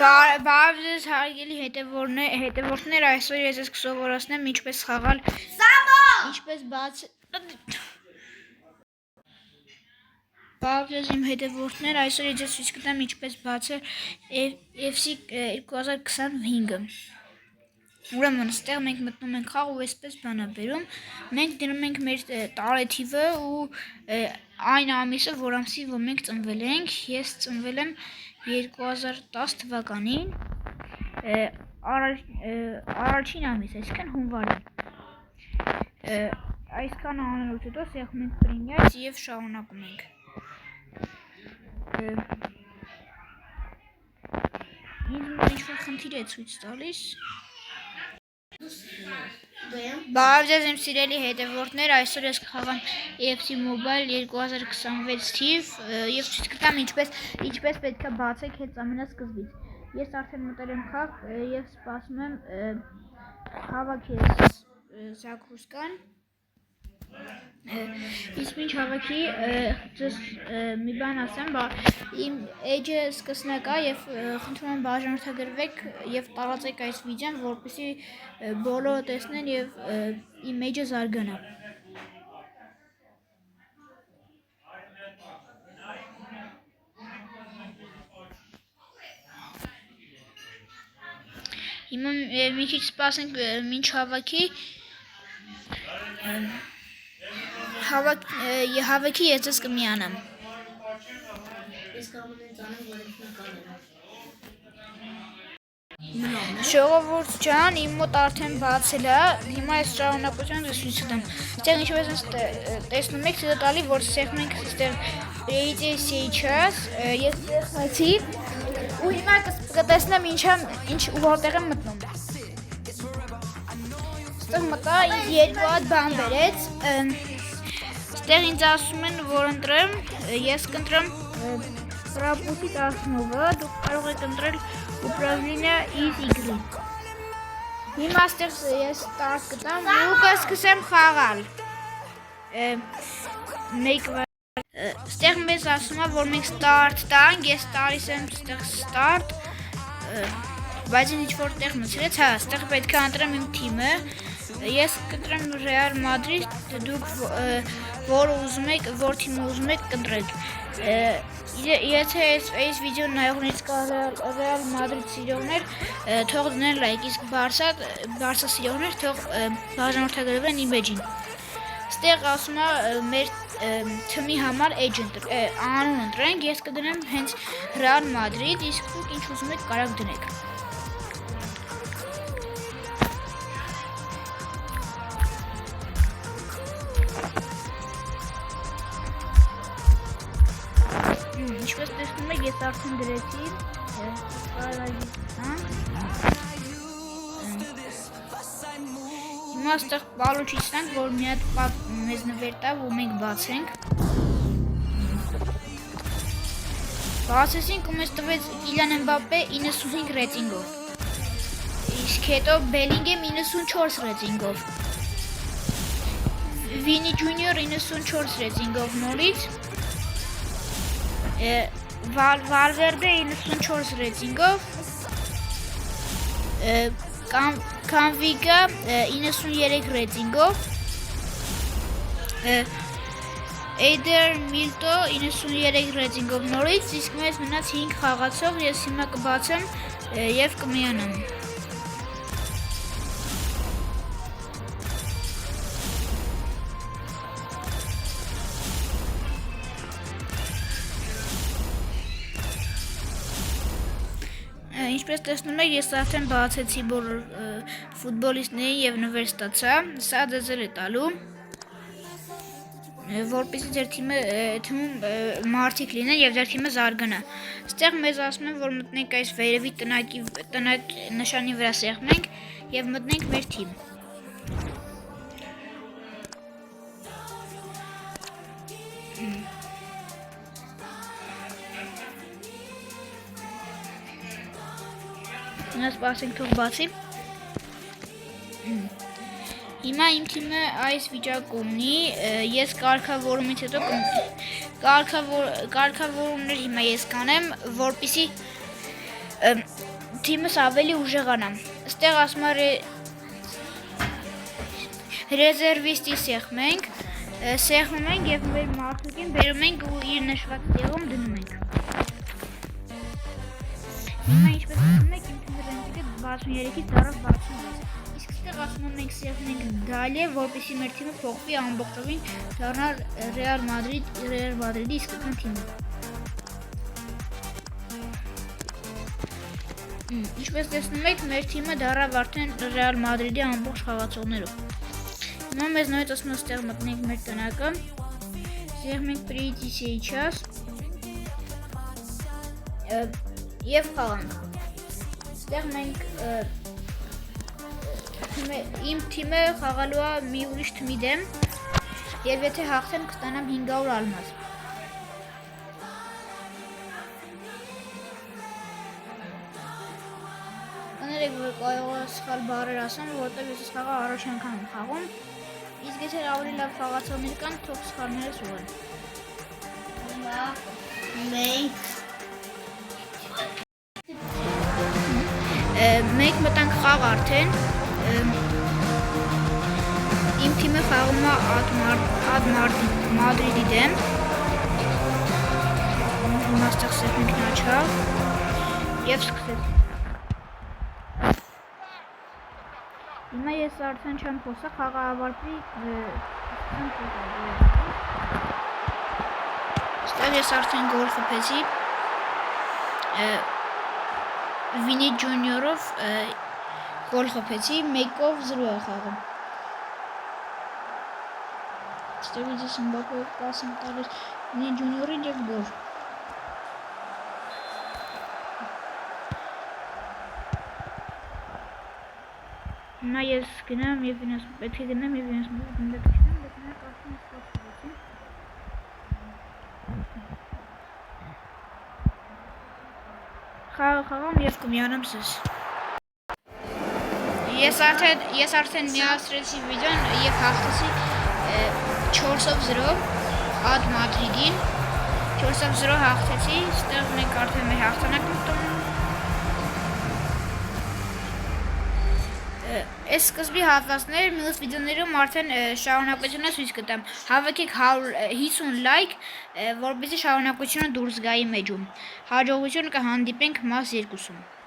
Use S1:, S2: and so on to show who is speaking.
S1: Բարև հարգելի հետևորդներ, այսօր ես ձեզ կսովորեցնեմ ինչպես խաղալ, ինչպես բաց Բարև իմ հետևորդներ, այսօր ես ձեզ ցույց կտամ ինչպես բացել FC 2025-ը։ Ուրեմն, ստեղ մենք մտնում ենք խաղ ու այսպես բան է բերում։ Մենք դնում ենք մեր տարեթիվը ու այն ամիսը, որ ամսի որ մենք ծնվել ենք։ Ես ծնվել եմ 2010 թվականին առաջին ամիս, այսինքն հունվարին։ Այսքան անելուց հետո սեղմում ենք պրինյաց և շարունակում ենք։ Ինձ ինչ-որ խնդիր է ցույց տալիս։ Բարև ձեզ իմ սիրելի հետևորդներ, այսօր ես կխաղամ FC Mobile 2026 թիվ և ցույց կտամ ինչպես պետք է բացեք հենց ամենասկզբից։ Ես արդեն մտել եմ խաղ և սպասում եմ հավաքես Զաքրուսկան։ Իսկ ինչ հավաքի ձեզ մի բան ասեմ, իմ էջը սկսնակ է և խնդրում եմ բաժանորդագրվեք և տարածեք այս վիդեոն, որպեսզի բոլորը տեսնեն և իմ էջը զարգանա։ Հիմա մի քիչ սպասենք մինչ հավաքի, հավաքի ես ձեզ կմիանամ։ Ժողովուրդ ջան, իմ մոտ արդեն բացել է, հիմա այս շարունակությունը ձեզ ցույց կտամ։ Այստեղ ինչպես տեսնում եք, ցույց տալի, որ սեղմում ենք այստեղ Payday сейчас, ես սեղմեցի ու հիմա կտեսնեմ ինչ որտեղ եմ մտնում։ Այստեղ մտա, ինձ երկու հատ բան բերեց։ Այստեղ ինձ ասում են, որ ընտրեմ, ես կընտրեմ Պրապուսի 19-ը, դուք կարող եք ընտրել Ուպրավլինիա is Y։ Հիմա այստեղ ես start կտամ ու կսկսեմ խաղալ։ Այստեղ մեզ ասում է, որ մենք start տանք, ես տալիս եմ այստեղ start, բայց ինչ որտեղ մցրեց, հա, այստեղ պետք է ընտրեմ իմ թիմը։ Ես կընտրեմ Real Madrid, դուք որ թիմը ուզում եք կընտրեք։ Եթե այս վիդեոն նայողներից կա Real Madrid սիրողներ, թող դնեն լայք, իսկ Բարսա սիրողներ թող բաժանորդագրվեն իմ էջին։ Այստեղ ասում է մեր թիմի համար անուն ընտրենք, ես կդնեմ հենց Real Madrid, իսկ դուք ինչ ուզում եք կարող դնեք։ Ինչպես տեսնում եք, ես արդեն դրեցի Հիմա այստեղ պալուչից տանք, որ մի հատ պապ մեզ նվեր տա, ու մենք բացենք։ Բացեցինք ու մեզ տվեց Կիլիան Էմբապե 95 ռեյտինգով։ Իսկ հետո Բելինգեմ 94 ռեյտինգով։ Վինի Ջունիոր 94 ռեյտինգով նորից։ Valverde 94 ռեյտինգով, Կանվիգա 93 ռեյտինգով, Էյդեր Միլտո 93 ռեյտինգով նորից, իսկ մեզ մնաց 5 խաղացող, ես հիմա կբացեմ և կմիանամ։ Ինչպես տեսնում եք, ես արդեն բացեցի բոլոր ֆուտբոլիստներին և նվեր ստացա, սա ձեզ է տալու, որպեսզի ձեր թիմում մարդիկ լինեն և ձեր թիմը զարգանա։ Այստեղ մեզ ասում են, որ մտնենք այս վերևի տնակ նշանի վրա սեղմենք և մտնենք մեր թիմ։ Նա սպասենք թող բացի։ Հիմա իմ թիմը այս վիճակում ունի, ես կարգավորումից հետո կարգավորումներ հիմա ես կանեմ, որպեսզի թիմս ավելի ուժեղանա։ Ստեղ ասում է ռեզերվիստի սեղմենք եւ մեր մարդուկին բերում ենք ու իր նշված տեղում դնում ենք։ Հիմա ինչպես ասում եք, իմ թիմի ռենտիկը 63-ից դառավ 66։ Իսկ ստեղ ասում ենք սեղմենք դալի, որպեսզի մեր թիմը փոխվի ամբողջովին դառնա Ռեալ Մադրիդի իսկական թիմը։ Ինչպես տեսնում եք, մեր թիմը դառավ արդեն Ռեալ Մադրիդի ամբողջ խաղացողներով։ Հիմա մեզ նույնպես ասում են ստեղ մտնենք մեր տնակը, սեղմենք պրիյդի сейчас եւ խաղանք։ Ստեղ մենք իմ թիմը խաղալու է մի ուրիշ թիմի դեմ եւ եթե հաղթեմ կստանամ 500 ալմազ։ Կներեք, որ կարող է սխալ բառեր ասեմ, որտեղ ես խաղը առաջ անգամ եմ խաղում։ Իսկ եթե ավելի լավ խաղացողներ կան, թող սխալներս ուղղեն։ Մենք մտանք խաղ արդեն։ Իմ թիմը խաղում է Ад Մադրիդի դեմ։ Հիմա ստեղ սեղմենք նաչավ եւ սկսեց։ Հիմա ես արդեն չեմ խոսա, խաղը ավարտվի Ստեղ ես արդեն գոլ խփեցի Վինի Ջունիորով գոլ խփեցի 1-0 է խաղը Ստեղ ես Մբապեով պաս եմ տալիս Վինի Ջունիորին եւ գոլ Հիմա ես գնամ եւ պետք է գնամ եւ 90 դեպքում դեպքներ կարծում եմ ստացվեցի Խաղամ եւ կմիանամ սես Ես արդեն միացրեցի վիդեոն եւ հաղթեցի 4-0 Ад Մադրիդին 4-0 հաղթեցի Ստեղ մենք արդեն մեր հաղթանակն ունենք Այս սկզբի հատվածներ մյուս վիդեոներում արդեն շարունակությունը ցույց կտամ։ Հավաքեք 150 լայք, որպեսզի շարունակությունը դուրս գա իմ էջում։ Հաջողություն կհանդիպենք մաս 2-ում։